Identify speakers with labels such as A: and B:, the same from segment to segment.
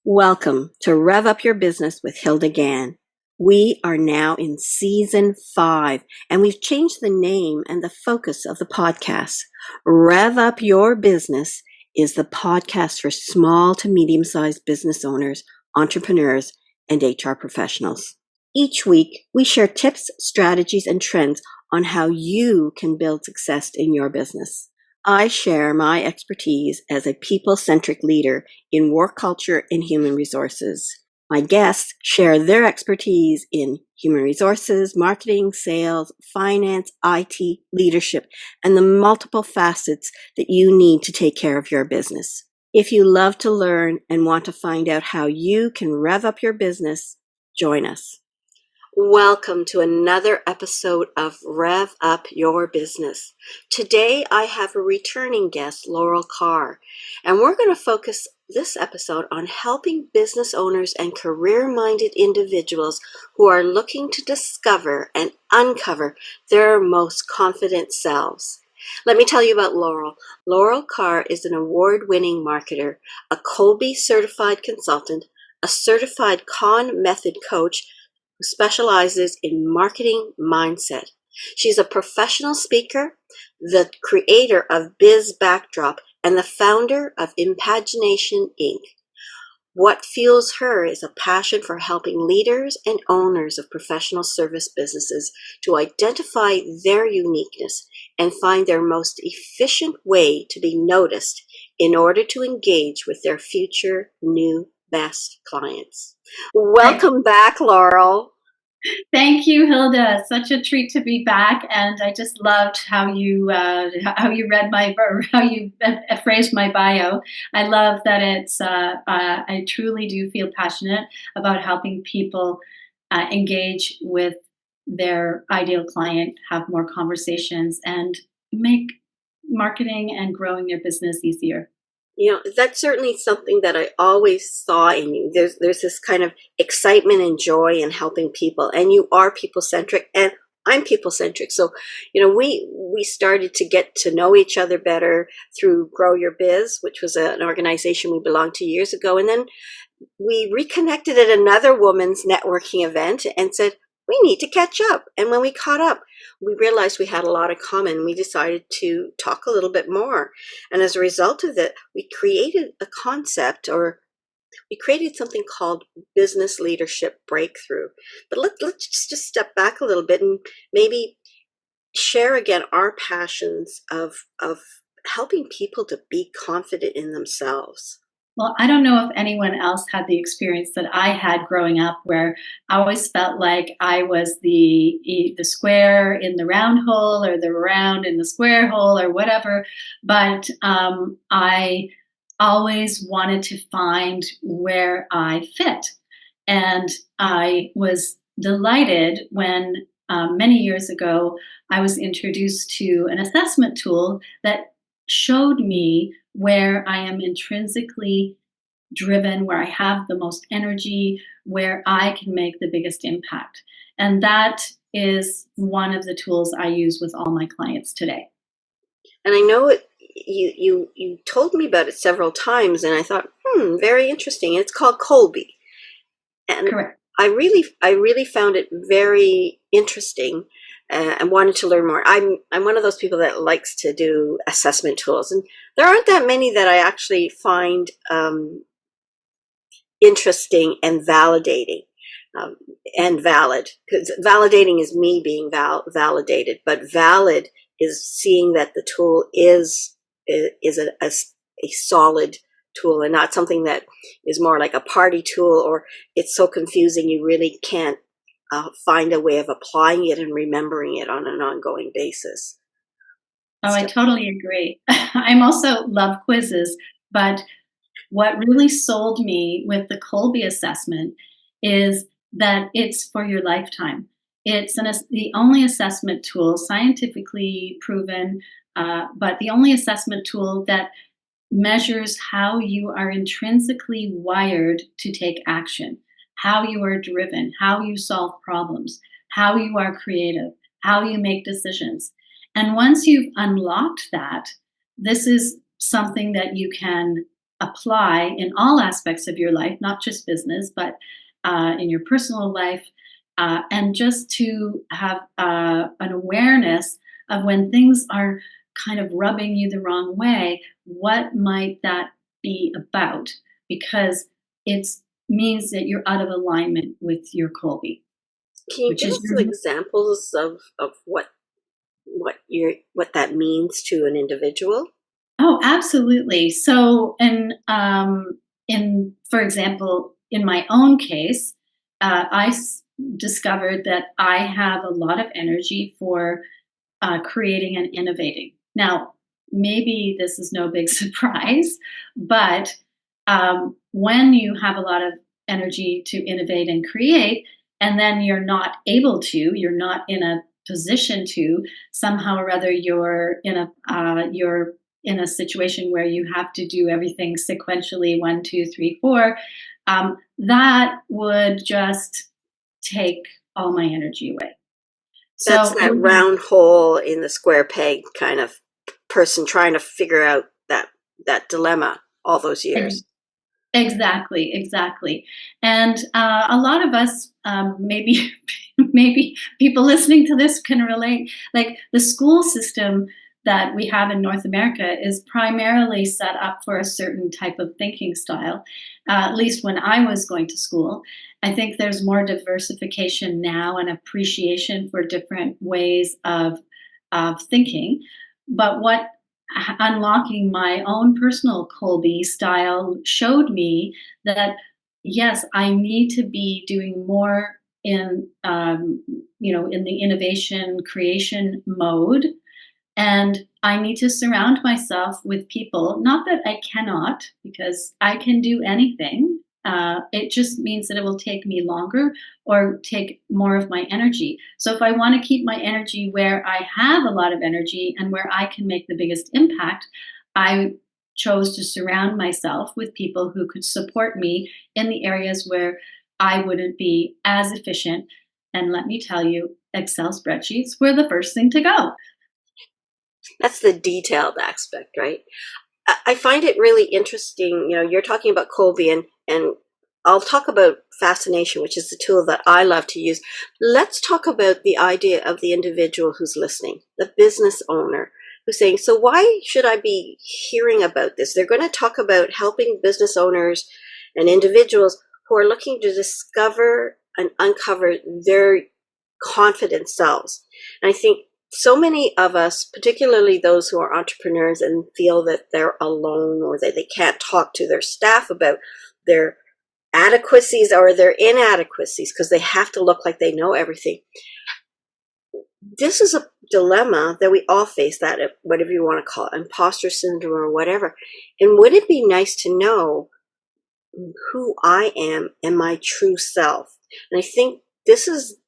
A: Welcome to Rev Up Your Business with Hilda Gann. We are now in season 5, and we've changed the name and the focus of the podcast. Rev Up Your Business is the podcast for small to medium-sized business owners, entrepreneurs, and HR professionals. Each week, we share tips, strategies, and trends on how you can build success in your business. I share my expertise as a people-centric leader in work culture and human resources. My guests share their expertise in human resources, marketing, sales, finance, IT, leadership, and the multiple facets that you need to take care of your business. If you love to learn and want to find out how you can rev up your business, join us. Welcome to another episode of Rev Up Your Business. Today I have a returning guest, Laural Carr, and we're going to focus this episode on helping business owners and career-minded individuals who are looking to discover and uncover their most confident selves. Let me tell you about Laural. Laural Carr is an award-winning marketer, a Kolbe Certified Consultant, a certified con method coach, who specializes in marketing mindset. She's a professional speaker, the creator of Biz Backdrop, and the founder of Impagination Inc. What fuels her is a passion for helping leaders and owners of professional service businesses to identify their uniqueness and find their most efficient way to be noticed in order to engage with their future new best clients. Welcome back, Laural.
B: Thank you, Hilda. Such a treat to be back, and I just loved how you read how you phrased my bio. I love that it's. I truly do feel passionate about helping people engage with their ideal client, have more conversations, and make marketing and growing their business easier.
A: You know, that's certainly something that I always saw in you. There's this kind of excitement and joy in helping people, and you are people-centric, and I'm people-centric. So, you know, we started to get to know each other better through Grow Your Biz, which was an organization we belonged to years ago. And then we reconnected at another women's networking event and said, we need to catch up. And when we caught up, we realized we had a lot of common. We decided to talk a little bit more. And as a result of that, we created a concept, or we created something called Business Leadership Breakthrough. But let's just step back a little bit and maybe share again our passions of helping people to be confident in themselves.
B: Well, I don't know if anyone else had the experience that I had growing up, where I always felt like I was the square in the round hole, or the round in the square hole, or whatever. But I always wanted to find where I fit. And I was delighted when many years ago I was introduced to an assessment tool that showed me where I am intrinsically driven, where I have the most energy, where I can make the biggest impact. And that is one of the tools I use with all my clients today.
A: And I know it. You told me about it several times, and I thought, very interesting. It's called Kolbe, and
B: correct.
A: I really found it very interesting. I wanted to learn more. I'm one of those people that likes to do assessment tools, and there aren't that many that I actually find interesting and validating and valid. Because validating is me being validated, but valid is seeing that the tool is a solid tool and not something that is more like a party tool, or it's so confusing you really can't find a way of applying it and remembering it on an ongoing basis.
B: Oh, I totally agree. I'm also love quizzes, but what really sold me with the Kolbe assessment is that it's for your lifetime. It's the only assessment tool, scientifically proven, but the only assessment tool that measures how you are intrinsically wired to take action, how you are driven, how you solve problems, how you are creative, how you make decisions. And once you've unlocked that, this is something that you can apply in all aspects of your life, not just business, but in your personal life, and just to have an awareness of when things are kind of rubbing you the wrong way, what might that be about? Because it means that you're out of alignment with your Kolbe,
A: Can you
B: which
A: give
B: is
A: us some
B: your.
A: examples of what that means to an individual?
B: Oh, absolutely. So, in for example, in my own case, discovered that I have a lot of energy for creating and innovating. Now, maybe this is no big surprise, but when you have a lot of energy to innovate and create, and then you're not in a position to, somehow or other, you're in a situation where you have to do everything sequentially, 1, 2, 3, 4. That would just take all my energy away.
A: That's
B: So
A: that round hole in the square peg kind of person trying to figure out that dilemma all those years.
B: exactly, exactly. And a lot of us, maybe maybe people listening to this can relate. Like, the school system that we have in North America is primarily set up for a certain type of thinking style. At least when I was going to school, I think there's more diversification now and appreciation for different ways of thinking. But what unlocking my own personal Kolbe style showed me that, yes, I need to be doing more in in the innovation creation mode, and I need to surround myself with people. Not that I cannot, because I can do anything. It just means that it will take me longer or take more of my energy. So if I want to keep my energy where I have a lot of energy and where I can make the biggest impact, I chose to surround myself with people who could support me in the areas where I wouldn't be as efficient. And let me tell you, Excel spreadsheets were the first thing to go.
A: That's the detailed aspect, right? I find it really interesting. You're talking about Kolbe, and I'll talk about fascination, which is the tool that I love to use. Let's talk about the idea of the individual who's listening, the business owner who's saying, so why should I be hearing about this? They're going to talk about helping business owners and individuals who are looking to discover and uncover their confident selves. And I think so many of us, particularly those who are entrepreneurs and feel that they're alone or that they can't talk to their staff about their adequacies or their inadequacies because they have to look like they know everything. This is a dilemma that we all face, that whatever you want to call it, imposter syndrome or whatever. And would it be nice to know who I am and my true self? And I think this is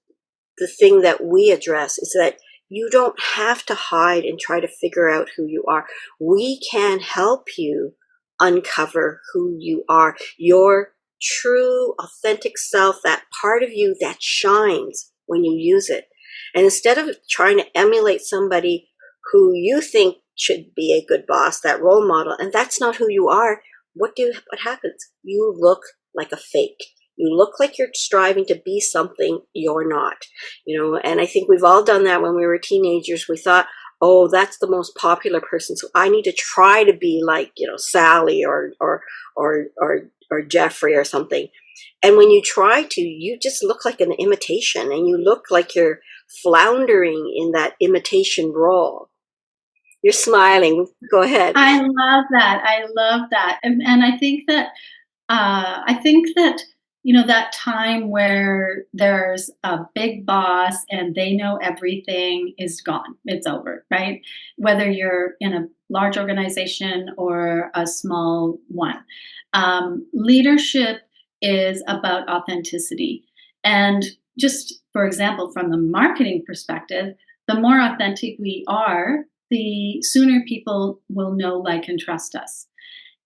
A: the thing that we address, is that you don't have to hide and try to figure out who you are. We can help you uncover who you are, your true, authentic self, that part of you that shines when you use it. And instead of trying to emulate somebody who you think should be a good boss, that role model, and that's not who you are, what happens? You look like a fake. You look like you're striving to be something you're not, and I think we've all done that when we were teenagers. We thought, oh, that's the most popular person, so I need to try to be like, Sally or Jeffrey or something. And when you try to, you just look like an imitation, and you look like you're floundering in that imitation role. You're smiling. Go ahead.
B: I love that. I love that. And I think that, that time where there's a big boss and they know everything is gone. It's over, right? Whether you're in a large organization or a small one. Leadership is about authenticity. And just, for example, from the marketing perspective, the more authentic we are, the sooner people will know, like, and trust us.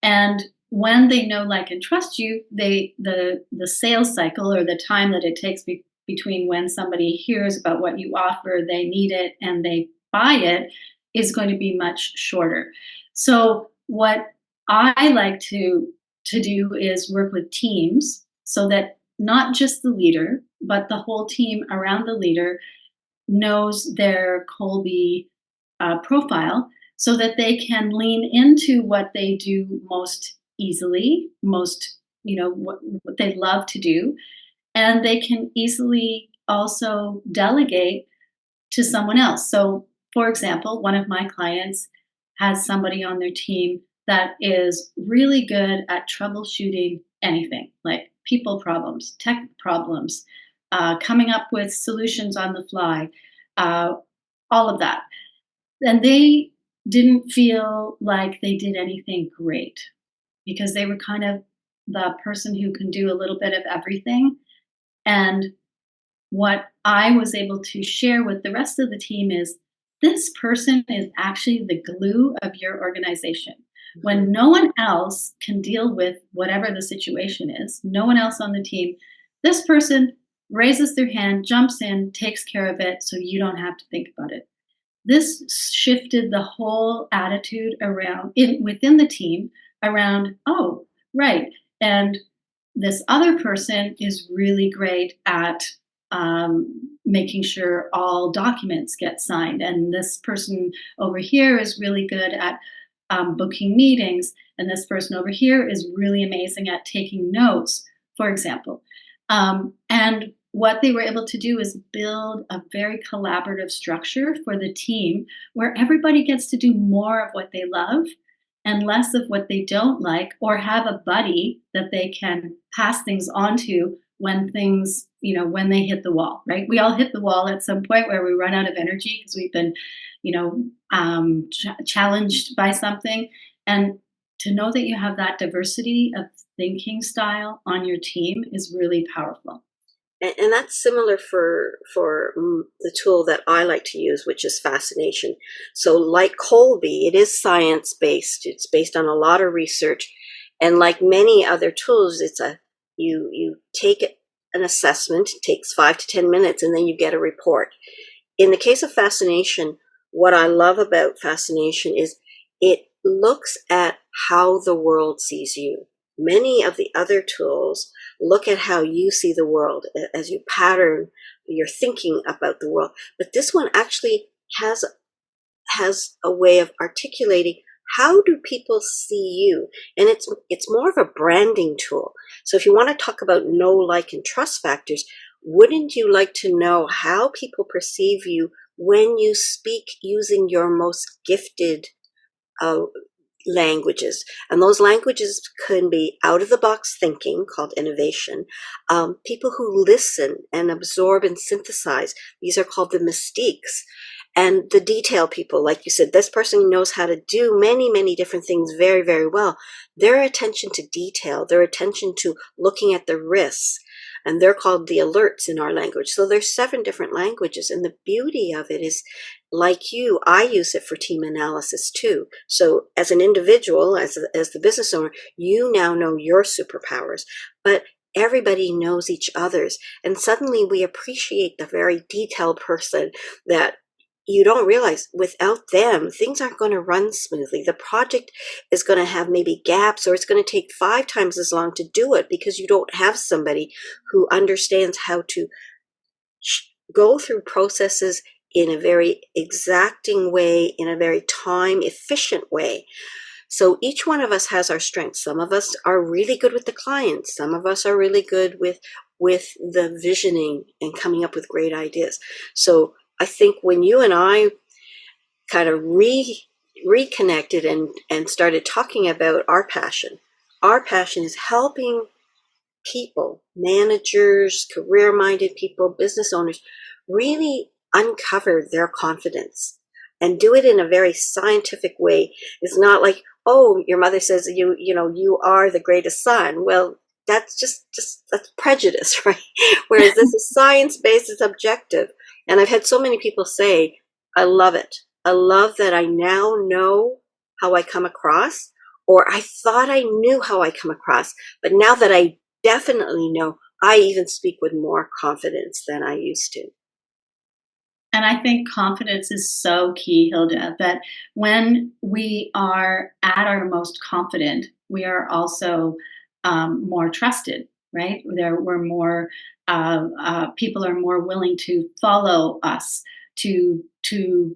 B: And when they know, like, and trust you, the sales cycle, or the time that it takes between when somebody hears about what you offer, they need it, and they buy it, is going to be much shorter. So what I like to do is work with teams so that not just the leader, but the whole team around the leader knows their Kolbe profile so that they can lean into what they do most easily, most, what they love to do. And they can easily also delegate to someone else. So, for example, one of my clients has somebody on their team that is really good at troubleshooting anything like people problems, tech problems, coming up with solutions on the fly, uh, all of that. And they didn't feel like they did anything great because they were kind of the person who can do a little bit of everything. And what I was able to share with the rest of the team is this person is actually the glue of your organization. When no one else can deal with whatever the situation is, no one else on the team, this person raises their hand, jumps in, takes care of it so you don't have to think about it. This shifted the whole attitude around within the team around, oh, right. And this other person is really great at making sure all documents get signed. And this person over here is really good at booking meetings. And this person over here is really amazing at taking notes, for example. And what they were able to do is build a very collaborative structure for the team where everybody gets to do more of what they love and less of what they don't like, or have a buddy that they can pass things on to when things, when they hit the wall, right? We all hit the wall at some point where we run out of energy because we've been, challenged by something. And to know that you have that diversity of thinking style on your team is really powerful.
A: And that's similar for the tool that I like to use, which is fascination. So like Kolbe, it is science-based. It's based on a lot of research. And like many other tools, you take an assessment, it takes 5 to 10 minutes, and then you get a report. In the case of fascination, what I love about fascination is it looks at how the world sees you. Many of the other tools look at how you see the world as you pattern your thinking about the world. But this one actually has a way of articulating how do people see you, and it's more of a branding tool. So if you want to talk about know, like, and trust factors, wouldn't you like to know how people perceive you when you speak using your most gifted languages? And those languages can be out of the box thinking, called innovation. People who listen and absorb and synthesize, these are called the mystiques. And the detail people, like you said, this person knows how to do many, many different things very, very well. Their attention to detail, their attention to looking at the risks, and they're called the alerts in our language. So there's 7 different languages, and the beauty of it is, like you, I use it for team analysis too. So as an individual, as the business owner, you now know your superpowers, but everybody knows each other's, and suddenly we appreciate the very detailed person that you don't realize without them, things aren't going to run smoothly. The project is going to have maybe gaps, or it's going to take 5 times as long to do it because you don't have somebody who understands how to go through processes in a very exacting way, in a very time efficient way. So each one of us has our strengths. Some of us are really good with the clients. Some of us are really good with the visioning and coming up with great ideas. So I think when you and I kind of reconnected and started talking about our passion is helping people, managers, career-minded people, business owners, really uncover their confidence and do it in a very scientific way. It's not like, oh, your mother says you are the greatest son. Well, that's just that's prejudice, right? Whereas this is science-based, it's objective. And I've had so many people say, I love it. I love that I now know how I come across, or I thought I knew how I come across, but now that I definitely know, I even speak with more confidence than I used to.
B: And I think confidence is so key, Hilda, that when we are at our most confident, we are also more trusted, right? We're more, people are more willing to follow us, to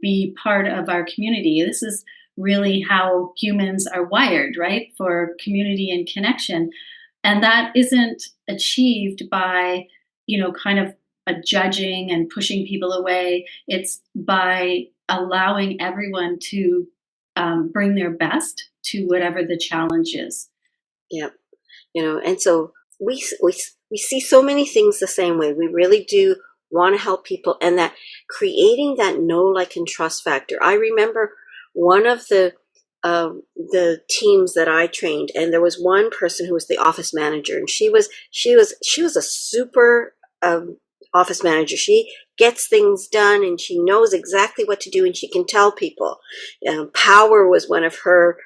B: be part of our community. This is really how humans are wired, right? For community and connection. And that isn't achieved by, kind of a judging and pushing people away. It's by allowing everyone to bring their best to whatever the challenge is.
A: Yeah. And so we see so many things the same way. We really do want to help people, and that creating that know, like, and trust factor. I remember one of the teams that I trained, and there was one person who was the office manager, and she was a super office manager. She gets things done, and she knows exactly what to do, and she can tell people. Power was one of her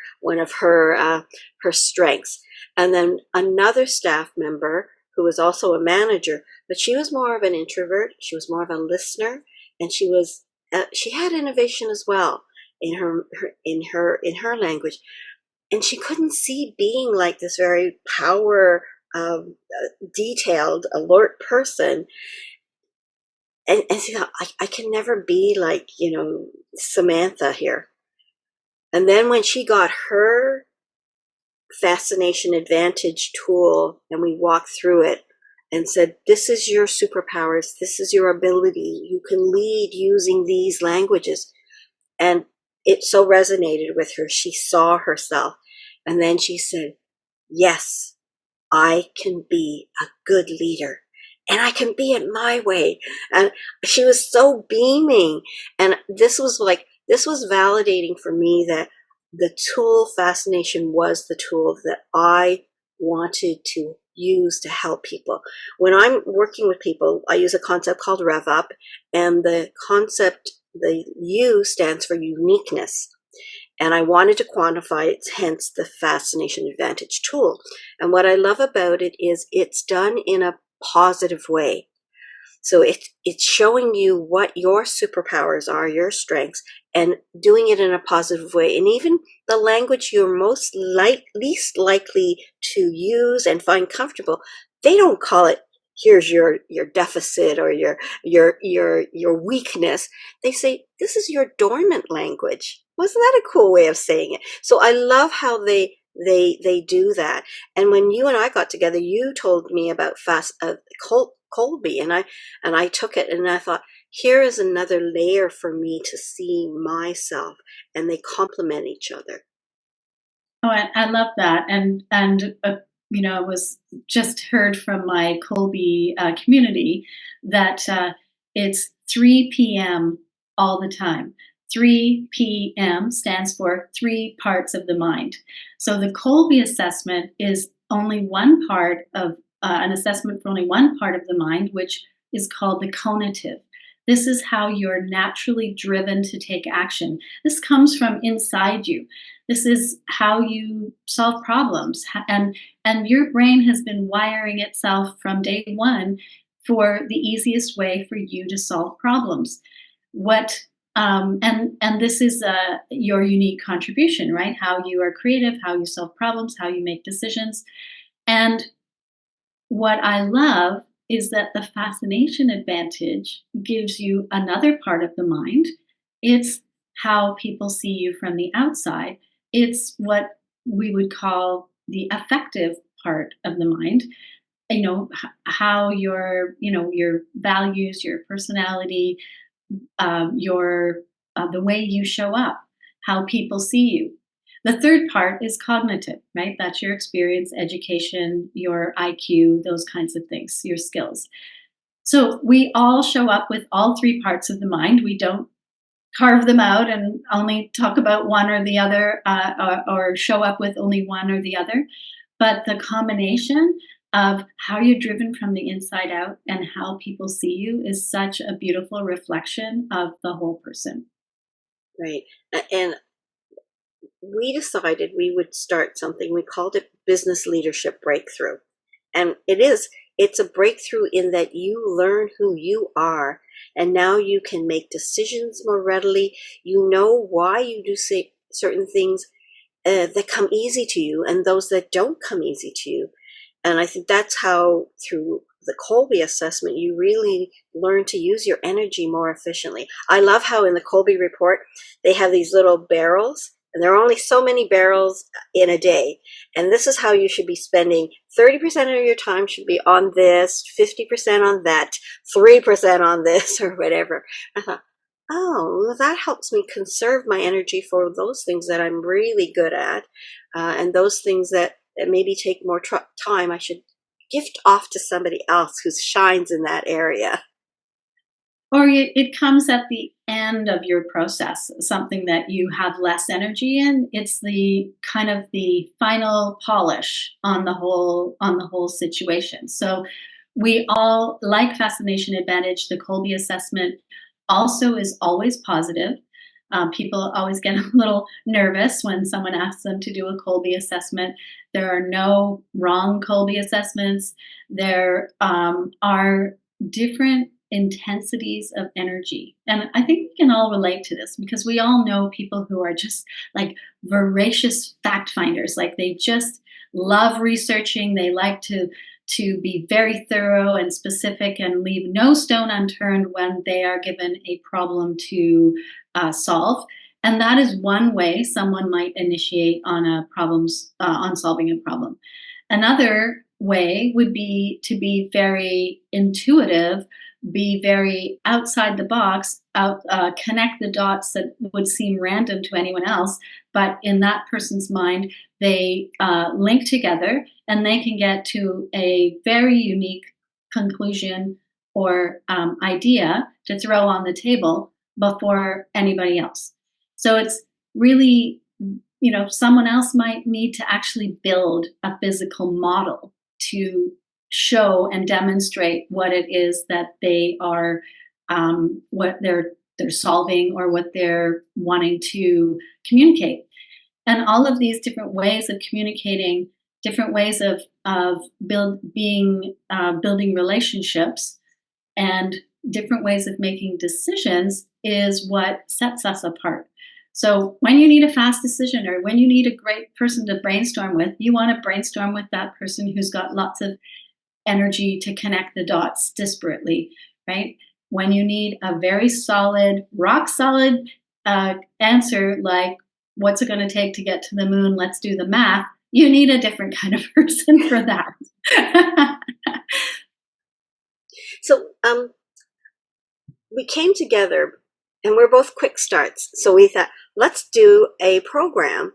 A: her strengths. And then another staff member who was also a manager, but she was more of an introvert. She was more of a listener, and she had innovation as well in her language, and she couldn't see being like this very power detailed alert person. And she thought, I can never be like Samantha here. And then when she got her Fascination Advantage tool and we walked through it and said, this is your superpowers, this is your ability, you can lead using these languages. And it so resonated with her. She saw herself, and then she said, yes, I can be a good leader, and I can be it my way. And she was so beaming. And this was validating for me that the tool Fascination was the tool that I wanted to use to help people. When I'm working with people, I use a concept called Rev Up, and the U stands for uniqueness. And I wanted to quantify it, hence the Fascination Advantage tool. And what I love about it is it's done in a positive way. So it's showing you what your superpowers are, your strengths, and doing it in a positive way. And even the language you're least likely to use and find comfortable, they don't call it, here's your deficit or your weakness. They say, this is your dormant language. Wasn't that a cool way of saying it? So I love how they do that. And when you and I got together, you told me about Kolbe, and I took it, and I thought, here is another layer for me to see myself, and they complement each other.
B: Oh, I love that, and I was just heard from my Kolbe community that it's 3 p.m. all the time. 3 p.m. stands for three parts of the mind. So the Kolbe assessment is only one part of an assessment for only one part of the mind, which is called the cognitive. This is how you're naturally driven to take action. This comes from inside you. This is how you solve problems. And your brain has been wiring itself from day one for the easiest way for you to solve problems. What and this is your unique contribution, right? How you are creative, how you solve problems, how you make decisions. And what I love is that the Fascination Advantage gives you another part of the mind. It's how people see you from the outside. It's what we would call the affective part of the mind. How your values, your personality, your the way you show up, how people see you. The third part is cognitive, right? That's your experience, education, your IQ, those kinds of things, your skills. So we all show up with all three parts of the mind. We don't carve them out and only talk about one or the other, or show up with only one or the other. But the combination of how you're driven from the inside out and how people see you is such a beautiful reflection of the whole person.
A: Right. And we decided we would start something. We called it Business Leadership Breakthrough. And it is it's a breakthrough in that you learn who you are, and now you can make decisions more readily. You know why you do say certain things that come easy to you and those that don't come easy to you. And I think that's how, through the Kolbe assessment, you really learn to use your energy more efficiently. I love how in the Kolbe report, they have these little barrels, and there are only so many barrels in a day. And this is how you should be spending 30% of your time should be on this, 50% on that, 3% on this, or whatever. I thought, oh, well, that helps me conserve my energy for those things that I'm really good at, and those things that maybe take more time, I should gift off to somebody else who shines in that area.
B: Or it comes at the end of your process, something that you have less energy in. It's the kind of the final polish on the whole situation. So we all, like Fascination Advantage, the Kolbe assessment also is always positive. People always get a little nervous when someone asks them to do a Kolbe assessment. There are no wrong Kolbe assessments. There are different intensities of energy. And I think we can all relate to this because we all know people who are just like voracious fact finders. Like they just love researching. They like to be very thorough and specific and leave no stone unturned when they are given a problem to solve. And that is one way someone might initiate on solving a problem. Another way would be to be very intuitive, be very outside the box, connect the dots that would seem random to anyone else, but in that person's mind, they link together and they can get to a very unique conclusion or idea to throw on the table before anybody else. So it's really, someone else might need to actually build a physical model to show and demonstrate what it is that they are, what they're solving or what they're wanting to communicate. And all of these different ways of communicating, different ways of building relationships, and different ways of making decisions is what sets us apart. So when you need a fast decision or when you need a great person to brainstorm with, you want to brainstorm with that person who's got lots of energy to connect the dots disparately, right? When you need a very solid, rock solid answer, like what's it going to take to get to the moon? Let's do the math. You need a different kind of person for that.
A: So we came together and we're both quick starts. So we thought, let's do a program.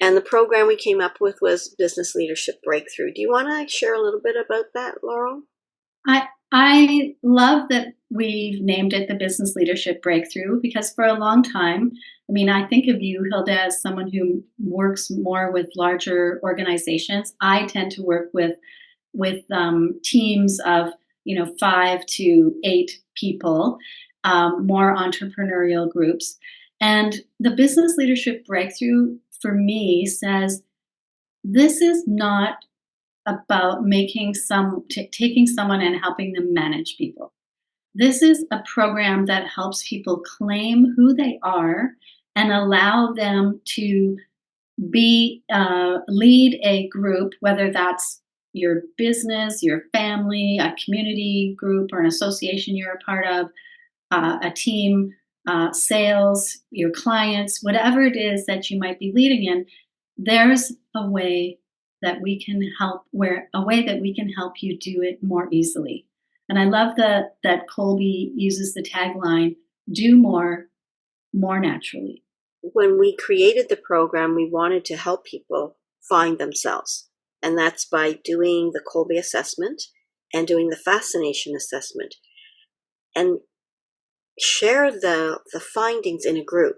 A: And the program we came up with was Business Leadership Breakthrough. Do you want to share a little bit about that, Laural?
B: I love that we've named it the Business Leadership Breakthrough because for a long time, I think of you, Hilda, as someone who works more with larger organizations. I tend to work with teams of 5 to 8 people, more entrepreneurial groups. And the Business Leadership Breakthrough for me says this is not about taking someone and helping them manage people. This is a program that helps people claim who they are and allow them to lead a group, whether that's your business, your family, a community group, or an association you're a part of, a team, sales, your clients, whatever it is that you might be leading in. There's a way that we can help you do it more easily. And I love that Kolbe uses the tagline, do more naturally.
A: When we created the program, we wanted to help people find themselves. And that's by doing the Kolbe assessment and doing the Fascination assessment and share the findings in a group.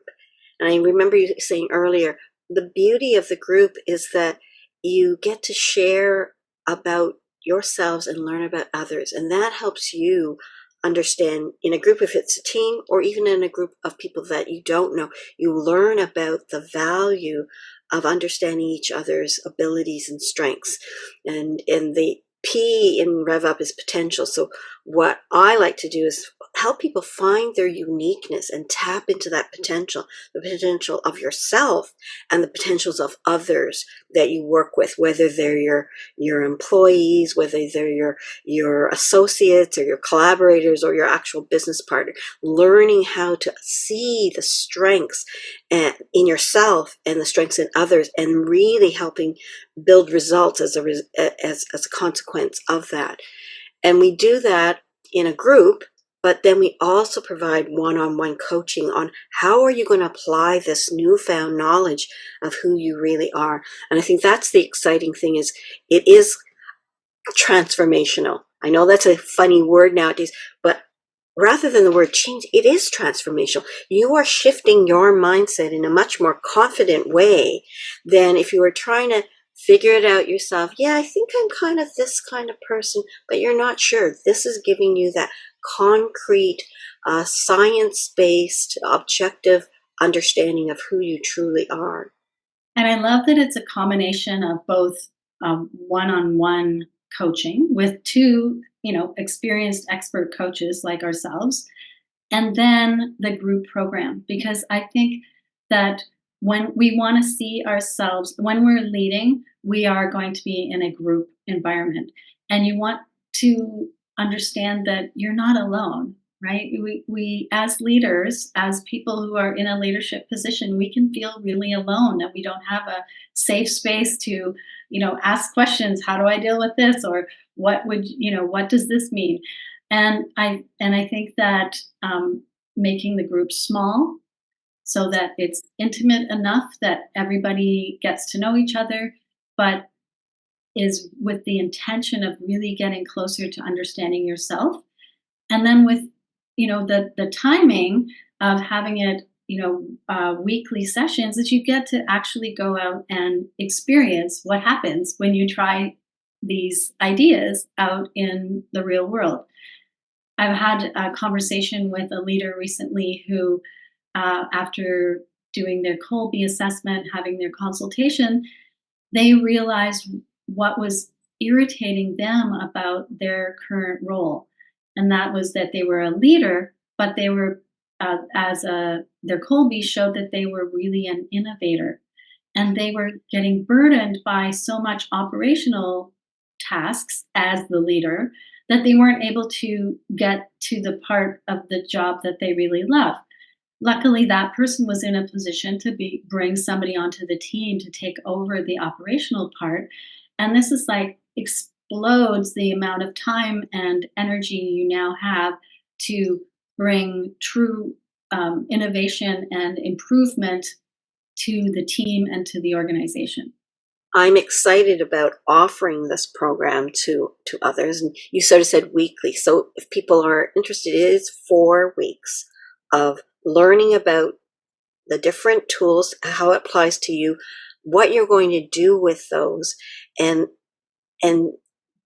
A: And I remember you saying earlier, the beauty of the group is that you get to share about yourselves and learn about others. And that helps you understand in a group, if it's a team or even in a group of people that you don't know, you learn about the value of understanding each other's abilities and strengths. And the P in Rev Up is potential. So what I like to do is help people find their uniqueness and tap into that potential, the potential of yourself and the potentials of others that you work with, whether they're your employees, whether they're your associates or your collaborators or your actual business partner. Learning how to see the strengths in yourself and the strengths in others, and really helping build results as a consequence of that. And we do that in a group, but then we also provide one-on-one coaching on how are you going to apply this newfound knowledge of who you really are. And I think that's the exciting thing, is it is transformational. I know that's a funny word nowadays, but rather than the word change, it is transformational. You are shifting your mindset in a much more confident way than if you were trying to figure it out yourself. Yeah, I think I'm kind of this kind of person, but you're not sure. This is giving you that concrete, science-based, objective understanding of who you truly are.
B: And I love that it's a combination of both one-on-one coaching with two, experienced expert coaches like ourselves, and then the group program. Because I think that when we want to see ourselves, when we're leading, we are going to be in a group environment. And you want to understand that you're not alone, right? We as leaders, as people who are in a leadership position, we can feel really alone, that we don't have a safe space to, ask questions. How do I deal with this? Or what does this mean? And I think that making the group small so that it's intimate enough that everybody gets to know each other, but is with the intention of really getting closer to understanding yourself. And then with, the timing of having it, weekly sessions, is you get to actually go out and experience what happens when you try these ideas out in the real world. I've had a conversation with a leader recently who, after doing their Kolbe assessment, having their consultation, they realized what was irritating them about their current role. And that was that they were a leader, but they were, their Kolbe showed that they were really an innovator. And they were getting burdened by so much operational tasks as the leader that they weren't able to get to the part of the job that they really love. Luckily, that person was in a position to bring somebody onto the team to take over the operational part. And this is like explodes the amount of time and energy you now have to bring true innovation and improvement to the team and to the organization.
A: I'm excited about offering this program to others. And you sort of said weekly. So if people are interested, it is 4 weeks of learning about the different tools, how it applies to you, what you're going to do with those, and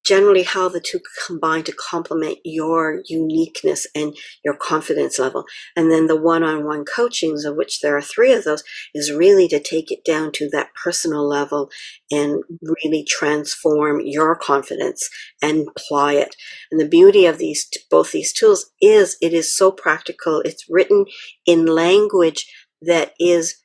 A: generally how the two combine to complement your uniqueness and your confidence level. And then the one-on-one coachings, of which there are 3 of those, is really to take it down to that personal level and really transform your confidence and apply it. And the beauty of both these tools is it is so practical. It's written in language that is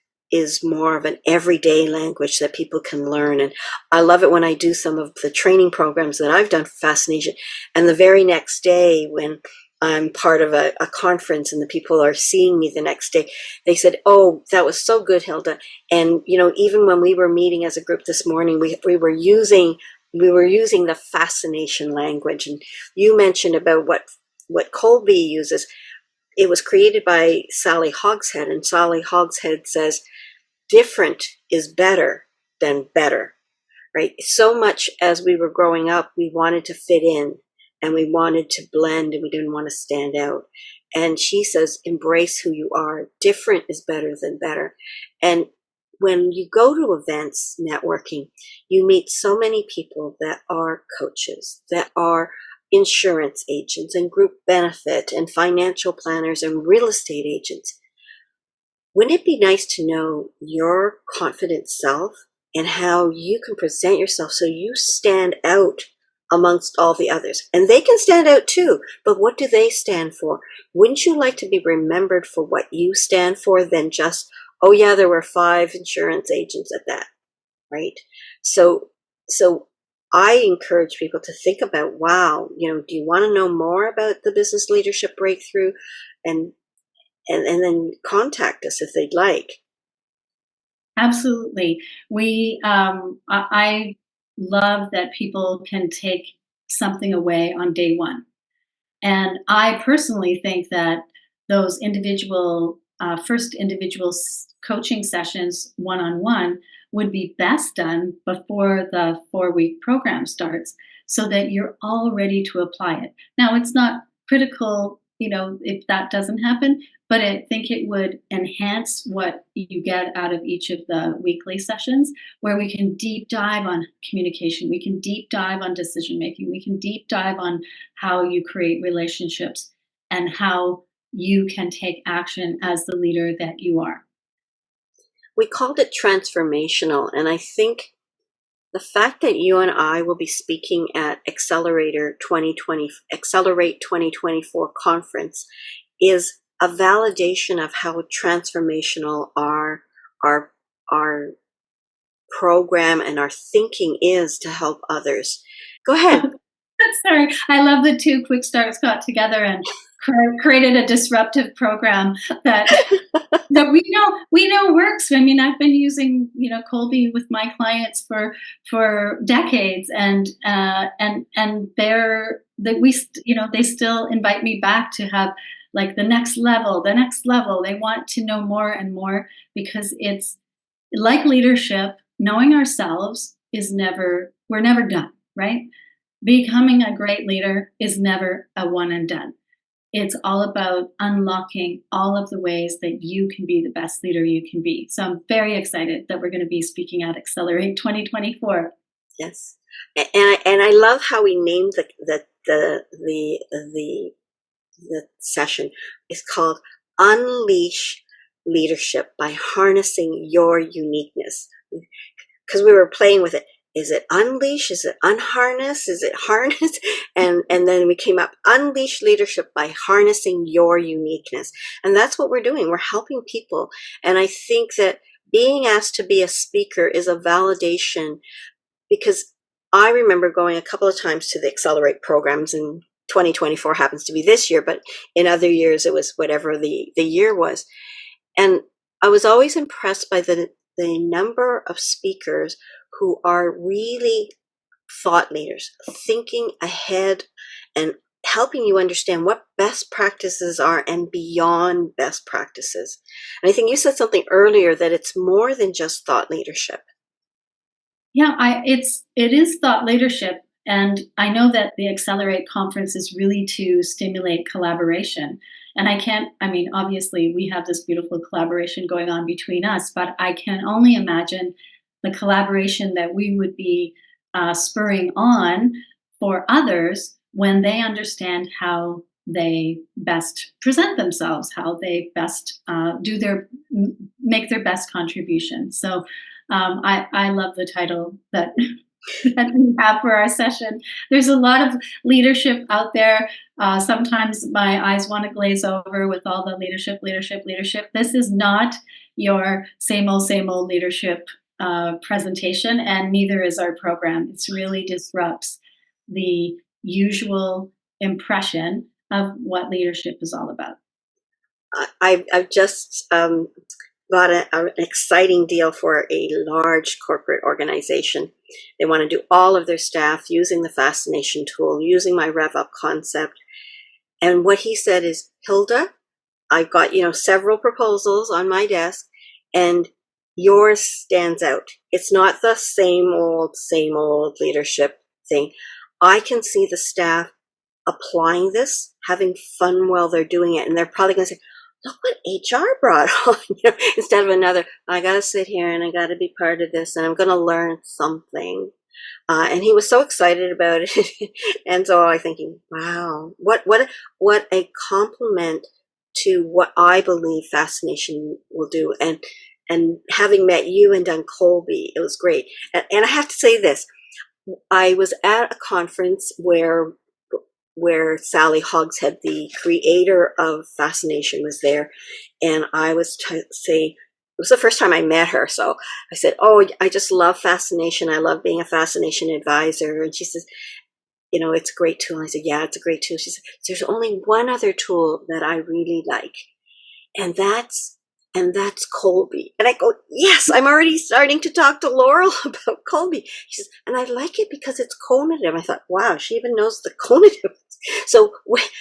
A: more of an everyday language that people can learn. And I love it when I do some of the training programs that I've done for Fascination, and the very next day when I'm part of a conference and the people are seeing me the next day, they said, "Oh, that was so good, Hilda." And even when we were meeting as a group this morning, we were using the fascination language. And you mentioned about what Kolbe uses. It was created by Sally Hogshead, and Sally Hogshead says, different is better than better, right? So much as we were growing up, we wanted to fit in and we wanted to blend and we didn't want to stand out. And she says, embrace who you are. Different is better than better. And when you go to events, networking, you meet so many people that are coaches, that are insurance agents and group benefit and financial planners and real estate agents. Wouldn't it be nice to know your confident self and how you can present yourself so you stand out amongst all the others. And they can stand out too, but what do they stand for? Wouldn't you like to be remembered for what you stand for than just, oh yeah, there were 5 insurance agents at that, right? So I encourage people to think about, wow, do you want to know more about the business leadership breakthrough? And then contact us if they'd like.
B: Absolutely. I love that people can take something away on day one. And I personally think that those first individual coaching sessions one-on-one would be best done before the 4-week program starts so that you're all ready to apply it. Now, it's not critical, if that doesn't happen, but I think it would enhance what you get out of each of the weekly sessions, where we can deep dive on communication, we can deep dive on decision making, we can deep dive on how you create relationships and how you can take action as the leader that you are.
A: We called it transformational, and I think the fact that you and I will be speaking at Accelerate 2024 conference is a validation of how transformational our program and our thinking is to help others. Go ahead.
B: Sorry, I love the 2 quick starts got together and created a disruptive program that we know works. I mean, I've been using Kolbe with my clients for decades, and they still invite me back to have like the next level. They want to know more and more, because it's like leadership. Knowing ourselves we're never done, right? Becoming a great leader is never a one and done. It's all about unlocking all of the ways that you can be the best leader you can be. So I'm very excited that we're going to be speaking at Accelerate 2024.
A: Yes, and I love how we named the session. It's called Unleash Leadership by Harnessing Your Uniqueness, because we were playing with it. Is it unleash? Is it unharness? Is it harness? And then we came up, unleash leadership by harnessing your uniqueness. And that's what we're doing. We're helping people. And I think that being asked to be a speaker is a validation, because I remember going a couple of times to the Accelerate programs, and 2024 happens to be this year, but in other years it was whatever the year was. And I was always impressed by the number of speakers who are really thought leaders, thinking ahead and helping you understand what best practices are and beyond best practices. And I think you said something earlier that it's more than just thought leadership.
B: Yeah, it is thought leadership. And I know that the Accelerate conference is really to stimulate collaboration. And obviously we have this beautiful collaboration going on between us, but I can only imagine the collaboration that we would be spurring on for others when they understand how they best present themselves, how they best make their best contribution. So I love the title that that we have for our session. There's a lot of leadership out there. Sometimes my eyes want to glaze over with all the leadership. This is not your same old leadership presentation, and neither is our program. It really disrupts the usual impression of what leadership is all about.
A: I've just got an exciting deal for a large corporate organization. They want to do all of their staff using the Fascination tool, using my Rev Up concept. And what he said is, Hilda, I've got, several proposals on my desk, and yours stands out. It's not the same old leadership thing. I can see the staff applying this, having fun while they're doing it. And they're probably going to say, look what HR brought on, instead of another, I got to sit here and I got to be part of this and I'm going to learn something. And he was so excited about it. And so I'm thinking, wow, what a compliment to what I believe Fascination will do. And having met you and done Kolbe, it was great. And I have to say this, I was at a conference where Sally Hogshead, the creator of Fascination, was there, and I was say it was the first time I met her, so I said, "Oh, I just love Fascination. I love being a Fascination advisor." And she says, "It's a great tool." And I said, "Yeah, it's a great tool." She said, "There's only one other tool that I really like, and that's Kolbe." And I go, "Yes, I'm already starting to talk to Laural about Kolbe." She says, "And I like it because it's conative." I thought, wow, she even knows the conative. So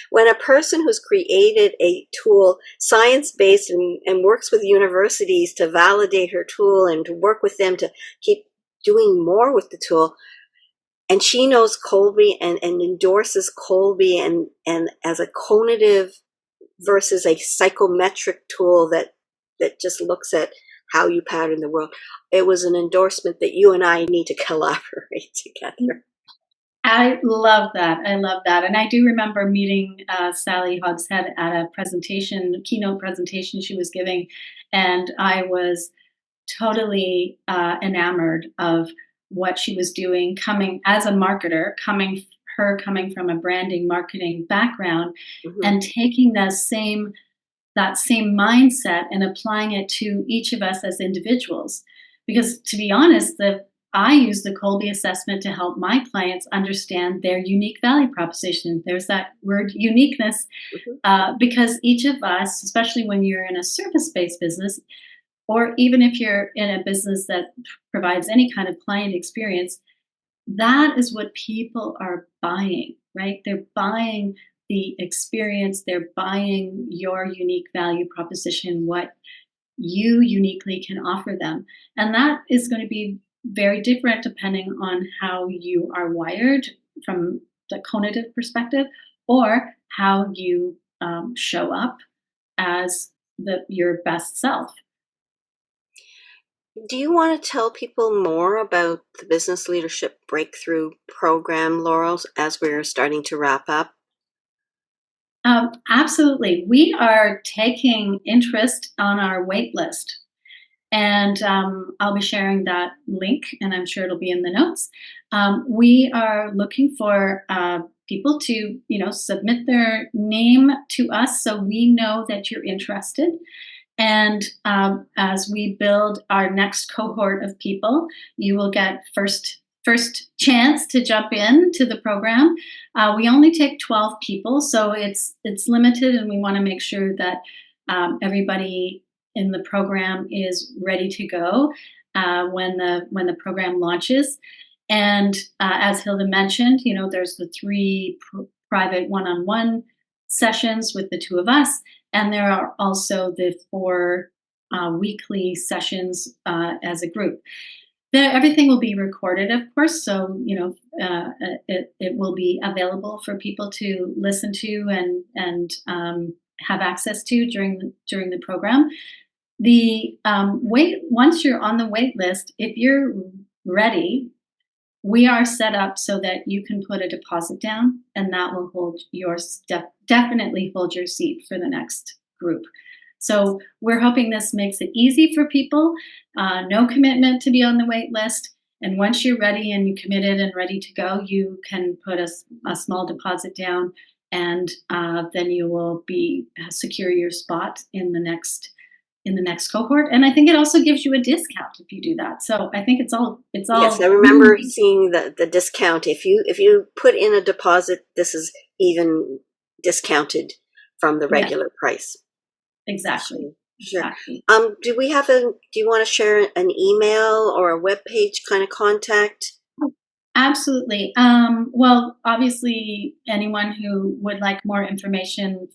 A: when a person who's created a tool, science-based, and works with universities to validate her tool and to work with them to keep doing more with the tool, and she knows Kolbe and endorses Kolbe and as a conative versus a psychometric tool that just looks at how you pattern the world. It was an endorsement that you and I need to collaborate together.
B: I love that. I love that. And I do remember meeting Sally Hogshead at a keynote presentation she was giving. And I was totally enamored of what she was doing, coming as a marketer, coming from a branding marketing background,
A: Mm-hmm.
B: and taking that same mindset and applying it to each of us as individuals. Because to be honest, I use the Kolbe assessment to help my clients understand their unique value proposition. There's that word uniqueness, because each of us, especially when you're in a service-based business, or even if you're in a business that provides any kind of client experience, that is what people are buying, right? They're buying the experience, they're buying your unique value proposition, what you uniquely can offer them. And that is going to be very different depending on how you are wired from the conative perspective, or how you show up as your best self.
A: Do you want to tell people more about the Business Leadership Breakthrough Program, Laural, as we're starting to wrap up?
B: Absolutely. We are taking interest on our wait list. And I'll be sharing that link, and I'm sure it'll be in the notes. We are looking for people to, submit their name to us so we know that you're interested. And as we build our next cohort of people, you will get first chance to jump in to the program. We only take 12 people, so it's limited, and we want to make sure that everybody in the program is ready to go when the program launches. And as Hilda mentioned, there's the three private one-on-one sessions with the two of us, and there are also the 4 weekly sessions as a group. Everything will be recorded, of course, so it will be available for people to listen to and have access to during the program. The once you're on the wait list, if you're ready, we are set up so that you can put a deposit down, and that will hold your definitely hold your seat for the next group. So we're hoping this makes it easy for people. No commitment to be on the wait list. And once you're ready and you committed and ready to go, you can put a small deposit down, and then you will be secure your spot in the next cohort. And I think it also gives you a discount if you do that. So I think it's all
A: Yes, I remember seeing the discount. If you put in a deposit, this is even discounted from the regular price.
B: Exactly.
A: Sure.
B: Exactly.
A: Do you want to share an email or a web page kind of contact?
B: Absolutely. Well, obviously, anyone who would like more information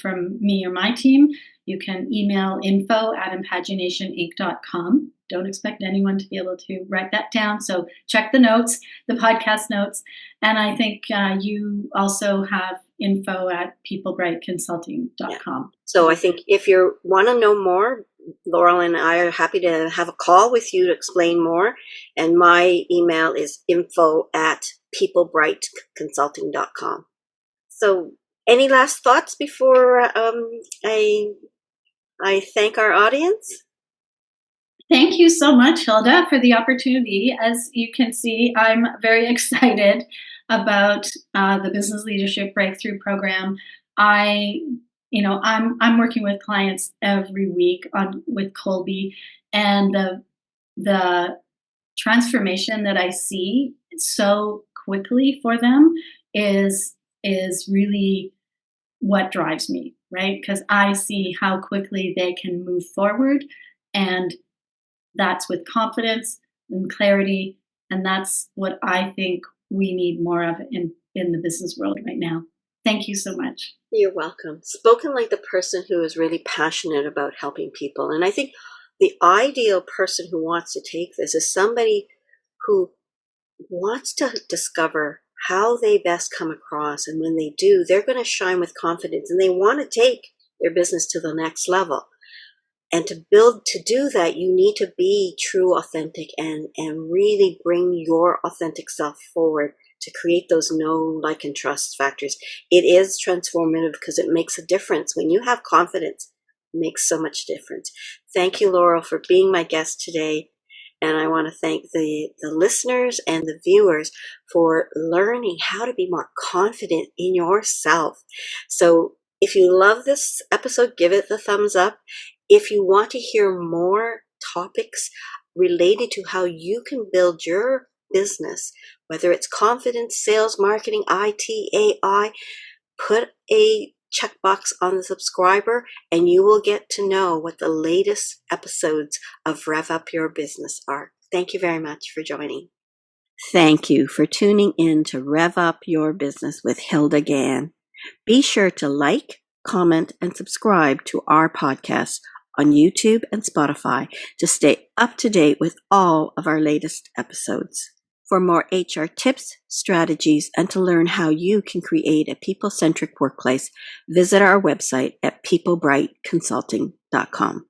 B: from me or my team, you can email info@impaginationinc.com. Don't expect anyone to be able to write that down. So check the notes, the podcast notes. And I think you also have info@peoplebrightconsulting.com.
A: Yeah. So I think if you want to know more, Laural and I are happy to have a call with you to explain more. And my email is info@peoplebrightconsulting.com. So any last thoughts before I thank our audience?
B: Thank you so much, Hilda, for the opportunity. As you can see, I'm very excited about the Business Leadership Breakthrough Program. I, I'm working with clients every week with Kolbe, and the transformation that I see so quickly for them is really what drives me, right? Because I see how quickly they can move forward, and that's with confidence and clarity. And that's what I think we need more of in the business world right now. Thank you so much.
A: You're welcome. Spoken like the person who is really passionate about helping people. And I think the ideal person who wants to take this is somebody who wants to discover how they best come across. And when they do, they're going to shine with confidence and they want to take their business to the next level. And to do that, you need to be true, authentic, and really bring your authentic self forward to create those know, like, and trust factors. It is transformative because it makes a difference. When you have confidence, it makes so much difference. Thank you, Laural, for being my guest today. And I want to thank the listeners and the viewers for learning how to be more confident in yourself. So if you love this episode, give it the thumbs up. If you want to hear more topics related to how you can build your business, whether it's confidence, sales, marketing, IT, AI, put a checkbox on the subscriber and you will get to know what the latest episodes of Rev Up Your Business are. Thank you very much for joining. Thank you for tuning in to Rev Up Your Business with Hilda Gann. Be sure to like, comment, and subscribe to our podcast on YouTube and Spotify to stay up to date with all of our latest episodes. For more HR tips, strategies, and to learn how you can create a people-centric workplace, visit our website at peoplebrightconsulting.com.